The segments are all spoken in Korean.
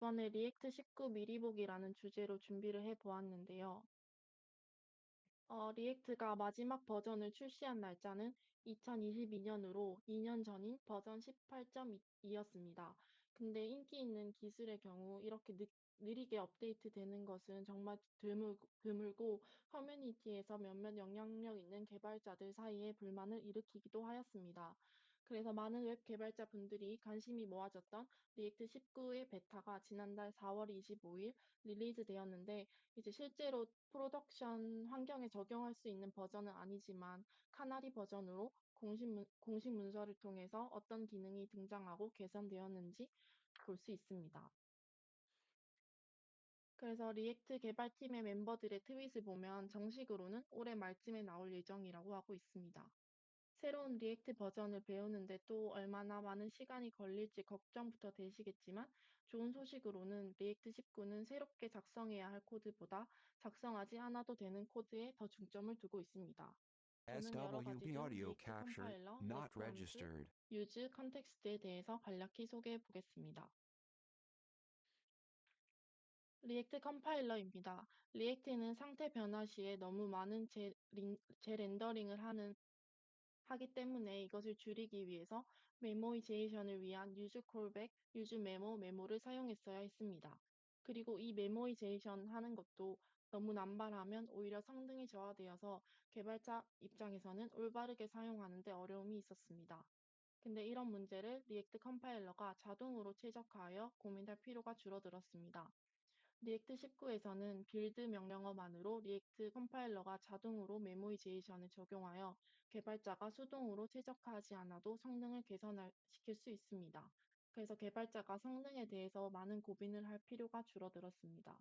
이번에 리액트 19 미리 보기라는 주제로 준비를 해 보았는데요. 리액트가 마지막 버전을 출시한 날짜는 2022년으로 2년 전인 버전 18.2였습니다. 근데 인기 있는 기술의 경우 이렇게 느리게 업데이트 되는 것은 정말 드물고 커뮤니티에서 몇몇 영향력 있는 개발자들 사이에 불만을 일으키기도 하였습니다. 그래서 많은 웹 개발자분들이 관심이 모아졌던 리액트 19의 베타가 지난달 4월 25일 릴리즈 되었는데 이제 실제로 프로덕션 환경에 적용할 수 있는 버전은 아니지만 카나리 버전으로 공식 문서를 통해서 어떤 기능이 등장하고 개선되었는지 볼 수 있습니다. 그래서 리액트 개발팀의 멤버들의 트윗을 보면 정식으로는 올해 말쯤에 나올 예정이라고 하고 있습니다. 새로운 리액트 버전을 배우는데 또 얼마나 많은 시간이 걸릴지 걱정부터 되시겠지만 좋은 소식으로는 리액트 19는 새롭게 작성해야 할 코드보다 작성하지 않아도 되는 코드에 더 중점을 두고 있습니다. 저는 여러 가지 SWB 중 audio 리액트 capture, 컴파일러, not 레프 함수, registered. 유즈 컨텍스트에 대해서 간략히 소개해 보겠습니다. 리액트 컴파일러입니다. 리액트는 상태 변화 시에 너무 많은 재렌더링을 하기 때문에 이것을 줄이기 위해서 메모이제이션을 위한 유즈 콜백, 유즈 메모를 사용했어야 했습니다. 그리고 이 메모이제이션 하는 것도 너무 남발하면 오히려 성능이 저하되어서 개발자 입장에서는 올바르게 사용하는 데 어려움이 있었습니다. 근데 이런 문제를 리액트 컴파일러가 자동으로 최적화하여 고민할 필요가 줄어들었습니다. 리액트 19에서는 빌드 명령어만으로 리액트 컴파일러가 자동으로 메모이제이션을 적용하여 개발자가 수동으로 최적화하지 않아도 성능을 개선시킬 수 있습니다. 그래서 개발자가 성능에 대해서 많은 고민을 할 필요가 줄어들었습니다.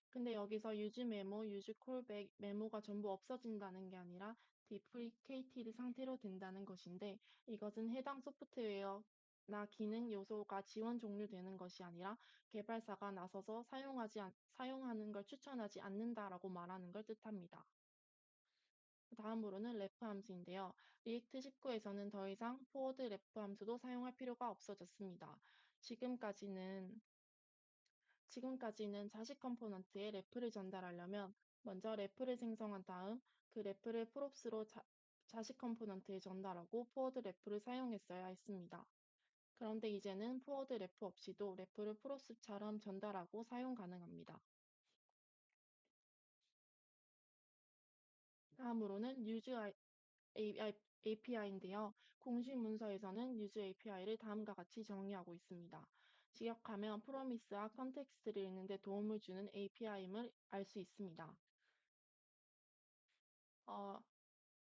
근데 여기서 유즈 메모, 유즈 콜백, 메모가 전부 없어진다는 게 아니라 디프리케이티드 상태로 된다는 것인데 이것은 해당 소프트웨어나 기능 요소가 지원 종료되는 것이 아니라 개발사가 나서서 사용하는 걸 추천하지 않는다라고 말하는 걸 뜻합니다. 다음으로는 레프 함수인데요. 리액트 19에서는 더 이상 포워드 레프 함수도 사용할 필요가 없어졌습니다. 지금까지는 자식 컴포넌트에 레프를 전달하려면 먼저 레프를 생성한 다음 그 레프를 프롭스로 자식 컴포넌트에 전달하고 포워드 레프를 사용했어야 했습니다. 그런데 이제는 포워드 레프 없이도 레프를 프롭스처럼 전달하고 사용 가능합니다. 다음으로는 API인데요. 공식 문서에서는 use API를 다음과 같이 정의하고 있습니다. 직역하면 프로미스와 컨텍스트를 읽는 데 도움을 주는 API임을 알 수 있습니다. 어,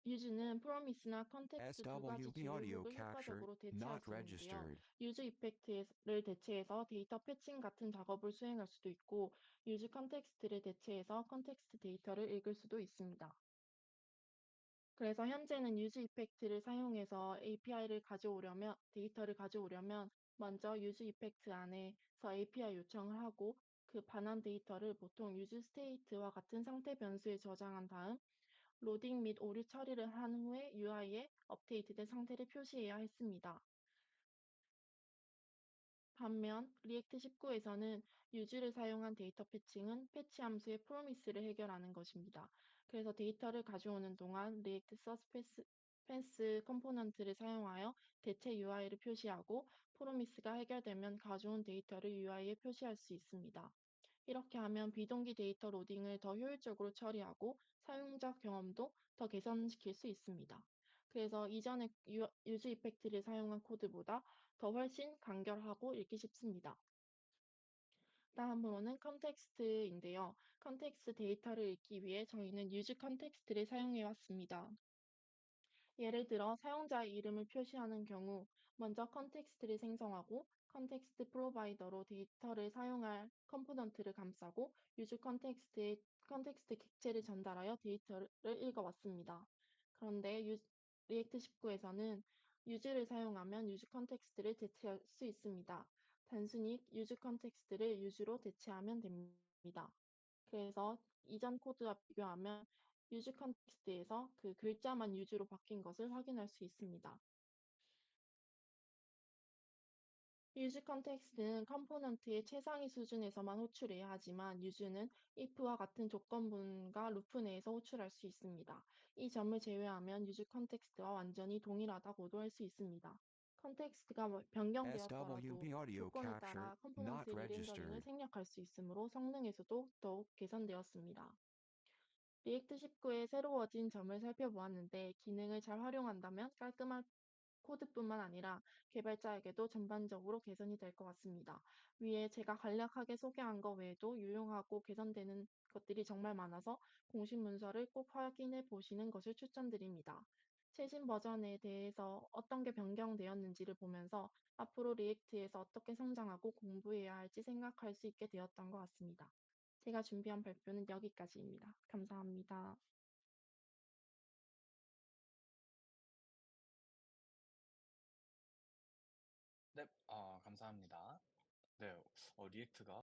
use는 promise나 context 두 가지 SWB audio 주요국을 capture, 효과적으로 대체할 not 수 있는데요. registered. use effect를 대체해서 데이터 패칭 같은 작업을 수행할 수도 있고, use context를 대체해서 컨텍스트 데이터를 읽을 수도 있습니다. 그래서 현재는 use effect를 사용해서 데이터를 가져오려면 먼저 use effect 안에서 API 요청을 하고 그 반환 데이터를 보통 use state와 같은 상태 변수에 저장한 다음 로딩 및 오류 처리를 한 후에 UI에 업데이트된 상태를 표시해야 했습니다. 반면 리액트 19에서는 유즈를 사용한 데이터 패칭은 패치 함수의 프로미스를 해결하는 것입니다. 그래서 데이터를 가져오는 동안 리액트 서스펜스 컴포넌트를 사용하여 대체 UI를 표시하고 프로미스가 해결되면 가져온 데이터를 UI에 표시할 수 있습니다. 이렇게 하면 비동기 데이터 로딩을 더 효율적으로 처리하고 사용자 경험도 더 개선시킬 수 있습니다. 그래서 이전에 유즈 이펙트를 사용한 코드보다 더 훨씬 간결하고 읽기 쉽습니다. 다음으로는 컨텍스트인데요. 컨텍스트 데이터를 읽기 위해 저희는 유즈 컨텍스트를 사용해 왔습니다. 예를 들어 사용자의 이름을 표시하는 경우 먼저 컨텍스트를 생성하고 컨텍스트 프로바이더로 데이터를 사용할 컴포넌트를 감싸고 유즈 컨텍스트에 컨텍스트 객체를 전달하여 데이터를 읽어왔습니다. 그런데 리액트 19에서는 유즈를 사용하면 유즈 컨텍스트를 대체할 수 있습니다. 단순히 유즈 컨텍스트를 유즈로 대체하면 됩니다. 그래서 이전 코드와 비교하면 유즈 컨텍스트에서 그 글자만 유즈로 바뀐 것을 확인할 수 있습니다. 유즈 컨텍스트는 컴포넌트의 최상위 수준에서만 호출해야 하지만 유즈는 if와 같은 조건문과 루프 내에서 호출할 수 있습니다. 이 점을 제외하면 유즈 컨텍스트와 완전히 동일하다고도 할 수 있습니다. 컨텍스트가 변경되었더라도 SWB audio 조건에 capture 따라 컴포넌트 not 리렌더링을 registered. 생략할 수 있으므로 성능에서도 더욱 개선되었습니다. 리액트 19의 새로워진 점을 살펴보았는데 기능을 잘 활용한다면 깔끔한 코드뿐만 아니라 개발자에게도 전반적으로 개선이 될 것 같습니다. 위에 제가 간략하게 소개한 것 외에도 유용하고 개선되는 것들이 정말 많아서 공식 문서를 꼭 확인해 보시는 것을 추천드립니다. 최신 버전에 대해서 어떤 게 변경되었는지를 보면서 앞으로 리액트에서 어떻게 성장하고 공부해야 할지 생각할 수 있게 되었던 것 같습니다. 제가 준비한 발표는 여기까지입니다. 감사합니다. 네. 감사합니다. 네. 리액트가